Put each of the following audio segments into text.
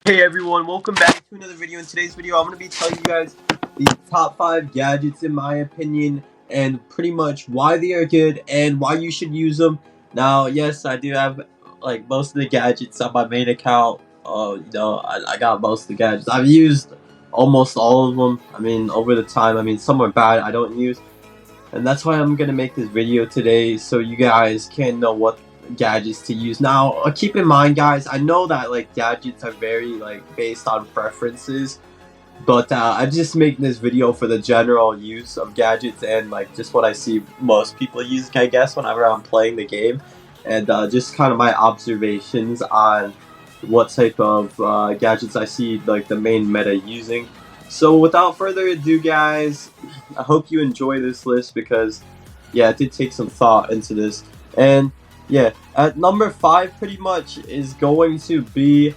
Hey everyone, welcome back to another video. In today's video, I'm going to be telling you guys the top 5 gadgets in my opinion and pretty much why they are good and why you should use them. Now, yes, I do have like most of the gadgets on my main account. I got most of the gadgets. I've used almost all of them. I mean, over the time, some are bad I don't use. And that's why I'm going to make this video today so you guys can know what gadgets to use. Now, keep in mind guys, I know that like gadgets are very like based on preferences, but I just make this video for the general use of gadgets and like just what I see most people use, I guess, whenever I'm playing the game, and just kind of my observations on what type of gadgets I see like the main meta using. So without further ado guys, I hope you enjoy this list because yeah, I did take some thought into this. And yeah, at number 5 pretty much is going to be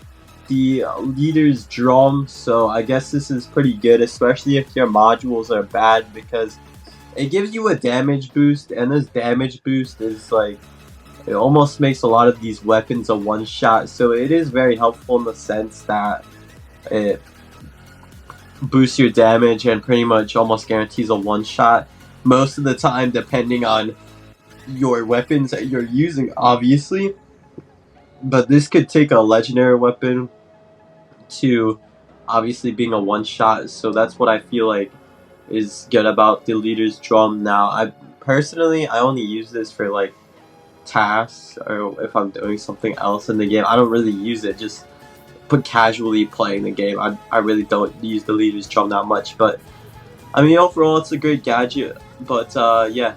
the leader's drum. So I guess this is pretty good, especially if your modules are bad, because it gives you a damage boost, and this damage boost is like, it almost makes a lot of these weapons a one-shot. So it is very helpful in the sense that it boosts your damage and pretty much almost guarantees a one-shot most of the time, depending on your weapons that you're using, obviously. But this could take a legendary weapon to obviously being a one-shot, so that's what I feel like is good about the leader's drum. Now, I only use this for like tasks or if I'm doing something else in the game. I don't really use it just put casually playing the game. I really don't use the leader's drum that much, but I mean overall it's a great gadget. But yeah,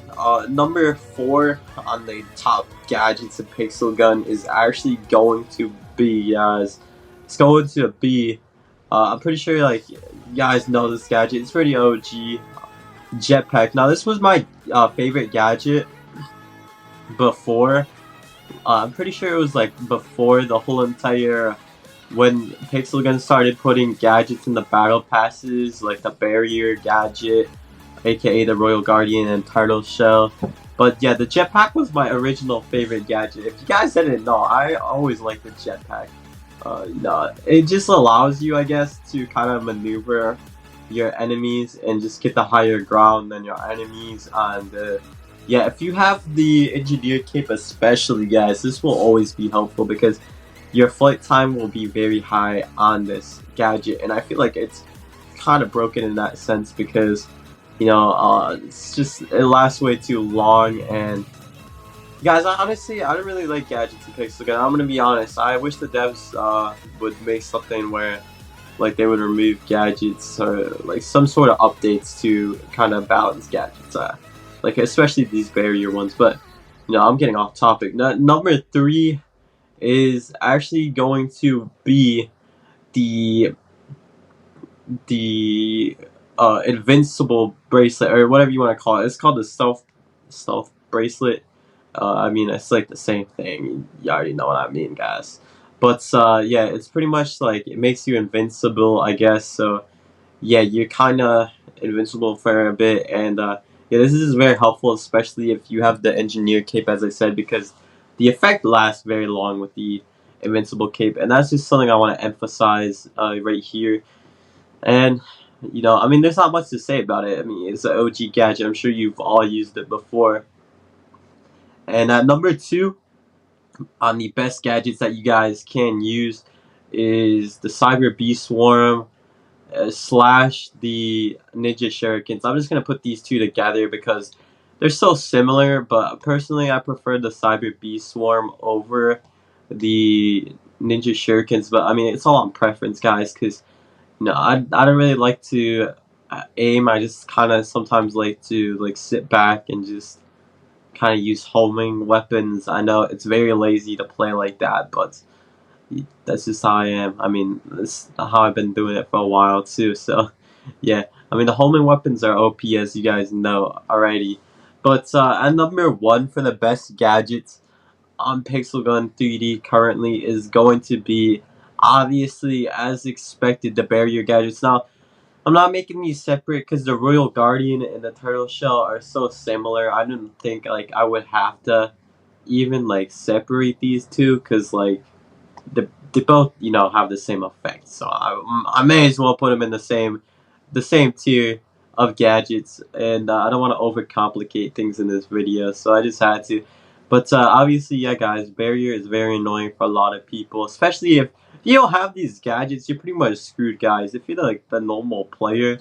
number 4 on the top gadgets of Pixel Gun is actually going to be, guys, it's going to be, I'm pretty sure like you guys know this gadget. It's pretty OG, Jetpack. Now this was my favorite gadget before. I'm pretty sure it was like before the whole entire, when Pixel Gun started putting gadgets in the battle passes, like the barrier gadget, aka the Royal Guardian and Turtle Shell. But yeah, the Jetpack was my original favorite gadget. If you guys didn't know, I always liked the Jetpack. It just allows you, I guess, to kind of maneuver your enemies and just get the higher ground than your enemies. And yeah, if you have the Engineer Cape especially, guys, this will always be helpful because your flight time will be very high on this gadget. And I feel like it's kind of broken in that sense because, you know, it's just, it lasts way too long. And guys, honestly, I don't really like gadgets in Pixel Gun. I'm gonna be honest. I wish the devs would make something where like they would remove gadgets or like some sort of updates to kind of balance gadgets, like especially these barrier ones. But you know, I'm getting off topic. Number 3 is actually going to be the invincible bracelet, or whatever you want to call it. It's called the stealth bracelet. I mean, it's like the same thing. You already know what I mean, guys. But yeah, it's pretty much like it makes you invincible, I guess. So yeah, you're kind of invincible for a bit, and yeah, this is very helpful, especially if you have the engineer cape, as I said, because the effect lasts very long with the invincible cape, and that's just something I want to emphasize right here. And you know, I mean, there's not much to say about it. I mean, it's an OG gadget. I'm sure you've all used it before. And at number 2 on the best gadgets that you guys can use is the Cyber Bee Swarm slash the Ninja Shurikens. I'm just gonna put these two together because they're so similar. But personally, I prefer the Cyber Bee Swarm over the Ninja Shurikens. But I mean, it's all on preference, guys. Because no, I don't really like to aim. I just kind of sometimes like to like sit back and just kind of use homing weapons. I know it's very lazy to play like that, but that's just how I am. I mean, that's how I've been doing it for a while too. So yeah, I mean the homing weapons are OP, as you guys know already. But at number 1 for the best gadgets on Pixel Gun 3D currently is going to be, obviously, as expected, the barrier gadgets. Now, I'm not making these separate because the Royal Guardian and the Turtle Shell are so similar. I didn't think like I would have to even like separate these two, because like they both, you know, have the same effect. So I may as well put them in the same tier of gadgets. And I don't want to overcomplicate things in this video, so I just had to. But obviously, yeah, guys, barrier is very annoying for a lot of people, especially if you don't have these gadgets. You're pretty much screwed, guys. If you're like the normal player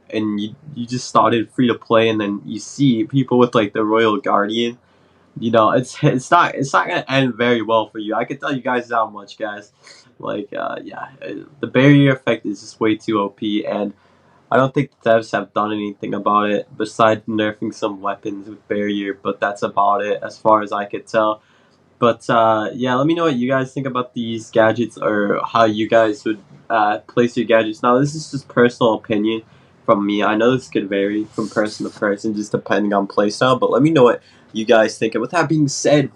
and you just started free to play, and then you see people with like the Royal Guardian, you know, it's not gonna end very well for you. I can tell you guys that much, guys. Like, yeah, the barrier effect is just way too OP, and I don't think the devs have done anything about it besides nerfing some weapons with barrier. But that's about it, as far as I could tell. But yeah, let me know what you guys think about these gadgets, or how you guys would place your gadgets. Now, this is just personal opinion from me. I know this could vary from person to person, just depending on playstyle. But let me know what you guys think. And with that being said,